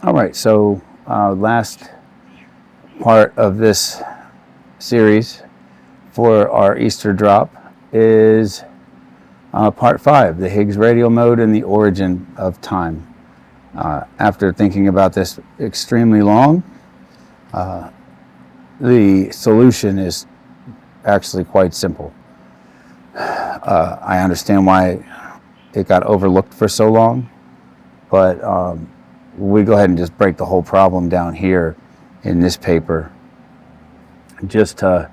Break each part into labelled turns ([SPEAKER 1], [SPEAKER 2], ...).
[SPEAKER 1] All right, so last part of this series for our Easter drop is part 5, the Higgs radial mode and the origin of time. After thinking about this extremely long, the solution is actually quite simple. I understand why it got overlooked for so long, but we go ahead and just break the whole problem down here in this paper just to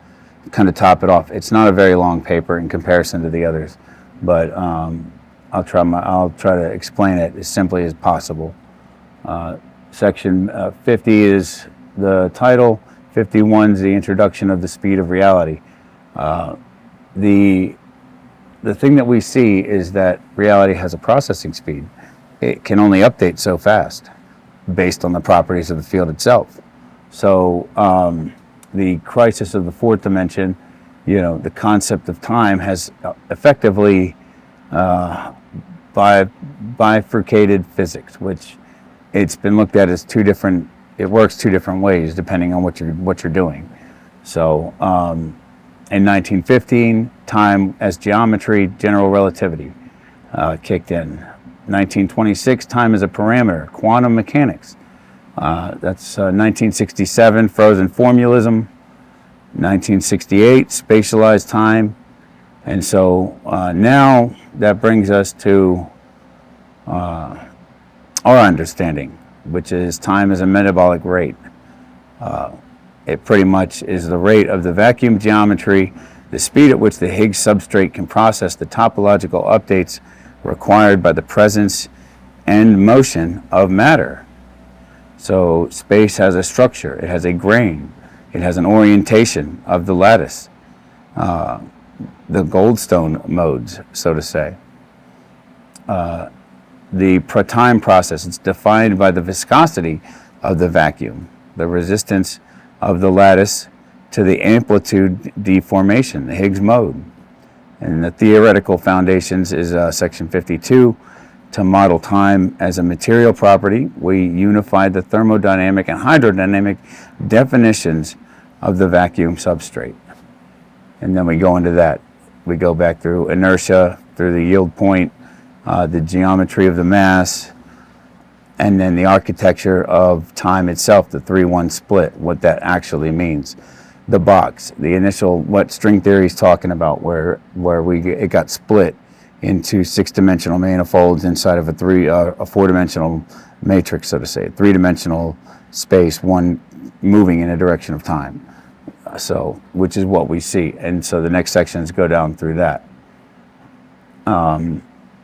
[SPEAKER 1] kind of top it off. It's not a very long paper in comparison to the others, but I'll try to explain it as simply as possible. Section 50 is the title. 51 is the introduction of the speed of reality. The thing that we see is that reality has a processing speed. It can only update so fast based on the properties of the field itself. So the crisis of the fourth dimension, the concept of time has effectively bifurcated physics, which it's been looked at as it works two different ways depending on what you're doing. So in 1915, time as geometry, general relativity kicked in. 1926, time as a parameter, quantum mechanics. That's 1967, frozen formalism. 1968, spatialized time. And so now that brings us to our understanding, which is time as a metabolic rate. It pretty much is the rate of the vacuum geometry, the speed at which the Higgs substrate can process the topological updates required by the presence and motion of matter. So space has a structure, it has a grain, it has an orientation of the lattice, the Goldstone modes, so to say. The time process, it's defined by the viscosity of the vacuum, the resistance of the lattice to the amplitude deformation, the Higgs mode. And the theoretical foundations is section 52. To model time as a material property, we unified the thermodynamic and hydrodynamic definitions of the vacuum substrate. And then we go into that. We go back through inertia, through the yield point, the geometry of the mass, and then the architecture of time itself, the 3-1 split, what that actually means. The box, the initial, what string theory is talking about, where it got split into 6-dimensional manifolds inside of a 4-dimensional matrix, so to say, 3-dimensional space, one moving in a direction of time. So, which is what we see. And so the next sections go down through that. The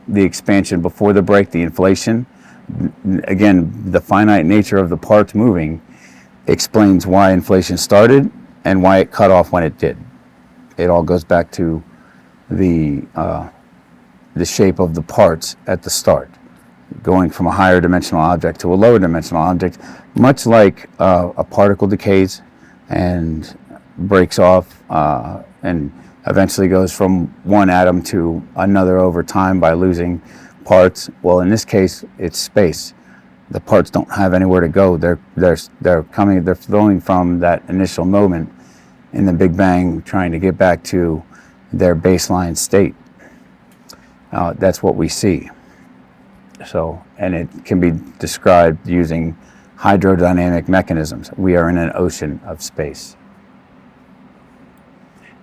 [SPEAKER 1] expansion before the break, the inflation, again, the finite nature of the parts moving explains why inflation started and why it cut off when it did. It all goes back to the shape of the parts at the start, going from a higher dimensional object to a lower dimensional object, much like a particle decays and breaks off and eventually goes from one atom to another over time by losing parts. Well, in this case, it's space. The parts don't have anywhere to go. They're flowing from that initial moment in the Big Bang, trying to get back to their baseline state. That's what we see. So, and it can be described using hydrodynamic mechanisms. We are in an ocean of space.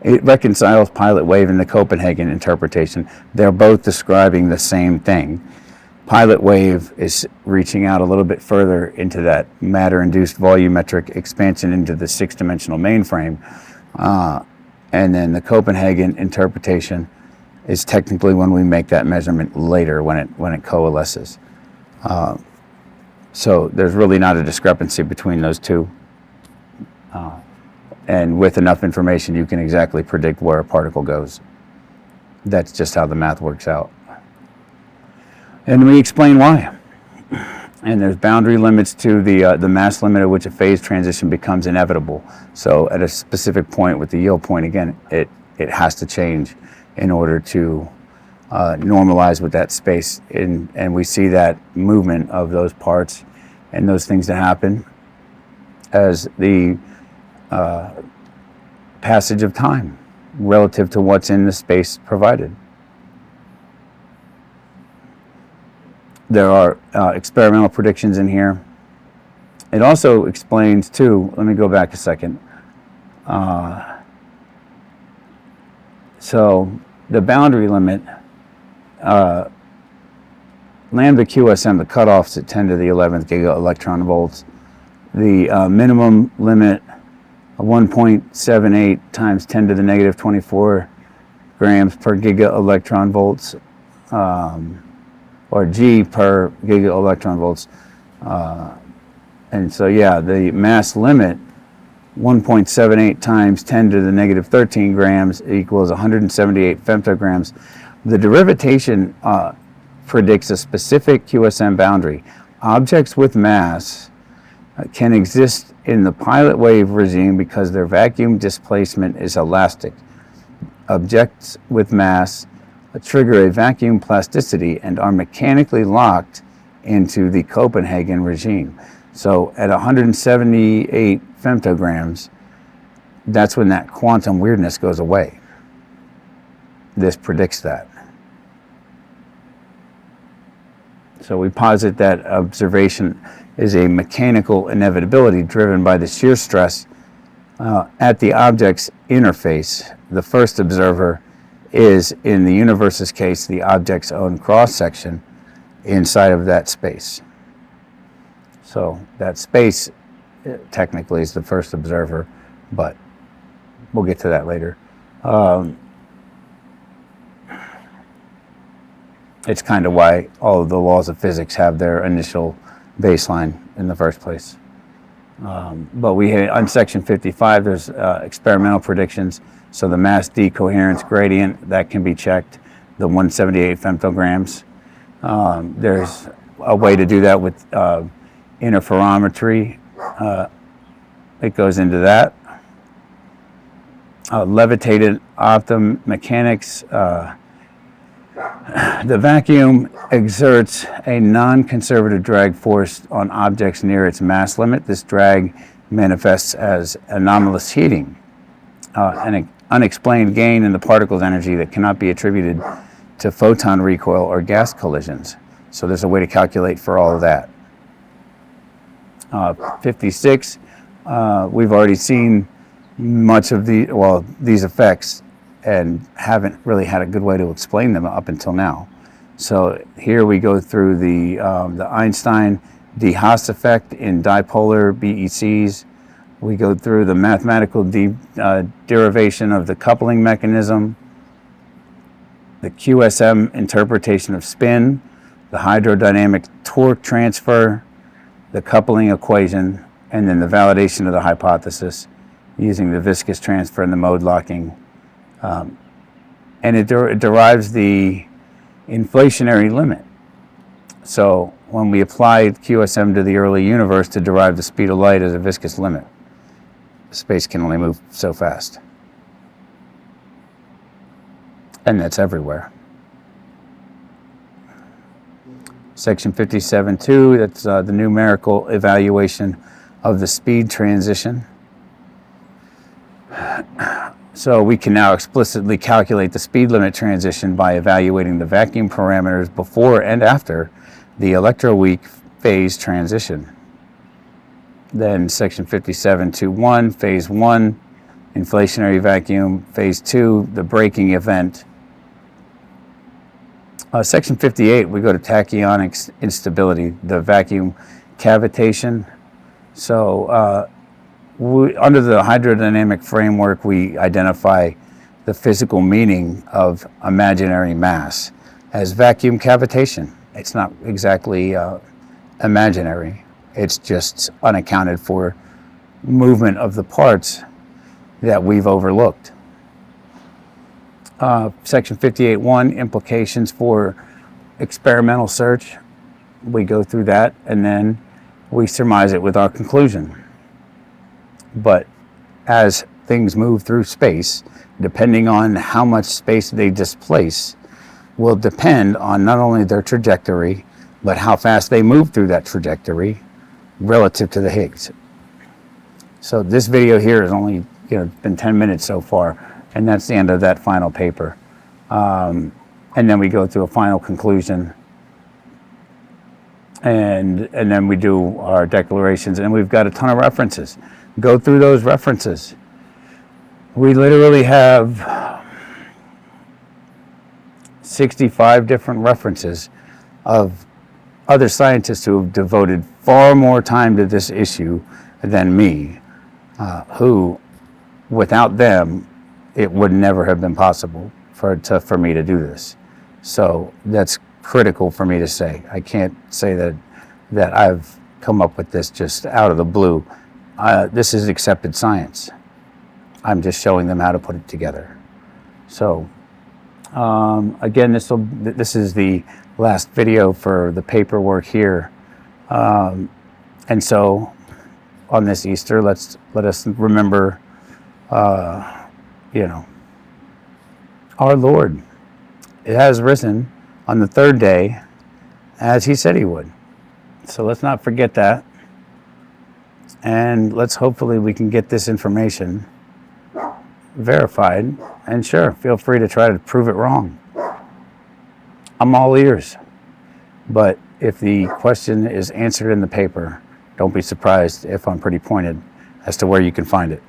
[SPEAKER 1] It reconciles pilot wave and the Copenhagen interpretation. They're both describing the same thing. Pilot wave is reaching out a little bit further into that matter-induced volumetric expansion into the 6-dimensional mainframe. And then the Copenhagen interpretation is technically when we make that measurement later, when it coalesces. So there's really not a discrepancy between those two. And with enough information, you can exactly predict where a particle goes. That's just how the math works out. And we explain why. And there's boundary limits to the mass limit at which a phase transition becomes inevitable. So at a specific point with the yield point, again, it has to change in order to normalize with that space. And we see that movement of those parts and those things that happen as the passage of time relative to what's in the space provided. There are experimental predictions in here. It also explains too, let me go back a second. So the boundary limit, lambda QSM, the cutoff's at 10 to the 11th giga electron volts. The minimum limit, 1.78 times 10 to the negative 24 grams per giga electron volts, or G per giga electron volts. And so, yeah, the mass limit, 1.78 times 10 to the negative 13 grams equals 178 femtograms. The derivation predicts a specific QSM boundary. Objects with mass can exist in the pilot wave regime because their vacuum displacement is elastic. Objects with mass trigger a vacuum plasticity and are mechanically locked into the Copenhagen regime. So at 178 femtograms, that's when that quantum weirdness goes away. This predicts that. So we posit that observation is a mechanical inevitability driven by the shear stress at the object's interface. The first observer is, in the universe's case, the object's own cross-section inside of that space. So that space technically is the first observer, but we'll get to that later. It's kind of why all of the laws of physics have their initial baseline in the first place. But on section 55, there's experimental predictions. So the mass decoherence gradient, that can be checked, the 178 femtograms. There's a way to do that with interferometry. It goes into that. Levitated optimum mechanics. The vacuum exerts a non-conservative drag force on objects near its mass limit. This drag manifests as anomalous heating, an unexplained gain in the particle's energy that cannot be attributed to photon recoil or gas collisions. So there's a way to calculate for all of that. 56, we've already seen much of these effects and haven't really had a good way to explain them up until now. So here we go through the Einstein de Haas effect in dipolar BECs. We go through the mathematical derivation of the coupling mechanism, the QSM interpretation of spin, the hydrodynamic torque transfer, the coupling equation, and then the validation of the hypothesis using the viscous transfer and the mode locking. And it derives the inflationary limit. So when we applied QSM to the early universe to derive the speed of light as a viscous limit, space can only move so fast. And that's everywhere. Section 57.2, that's the numerical evaluation of the speed transition. So we can now explicitly calculate the speed limit transition by evaluating the vacuum parameters before and after the electroweak phase transition. Then section 57.2.1, phase 1, inflationary vacuum, phase 2, the breaking event. Section 58, we go to tachyonic instability, the vacuum cavitation. So under the hydrodynamic framework, we identify the physical meaning of imaginary mass as vacuum cavitation. It's not exactly imaginary. It's just unaccounted for movement of the parts that we've overlooked. Section 58.1, implications for experimental search. We go through that and then we surmise it with our conclusion. But as things move through space, depending on how much space they displace, will depend on not only their trajectory, but how fast they move through that trajectory, relative to the Higgs. So this video here is only, been 10 minutes so far, and that's the end of that final paper. And then we go through a final conclusion, and then we do our declarations, and we've got a ton of references. Go through those references. We literally have 65 different references of other scientists who have devoted far more time to this issue than me, who, without them, it would never have been possible for me to do this. So that's critical for me to say. I can't say that I've come up with this just out of the blue. This is accepted science. I'm just showing them how to put it together. So again, this is the last video for the paperwork here. And so on this Easter, let us remember, our Lord. It has risen on the third day, as he said he would. So let's not forget that. And hopefully we can get this information verified. And sure, feel free to try to prove it wrong. I'm all ears. But if the question is answered in the paper, don't be surprised if I'm pretty pointed as to where you can find it.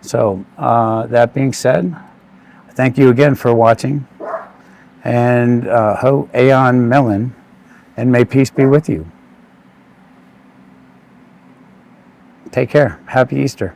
[SPEAKER 1] So that being said, thank you again for watching. And ho Aeon Melon, and may peace be with you. Take care. Happy Easter.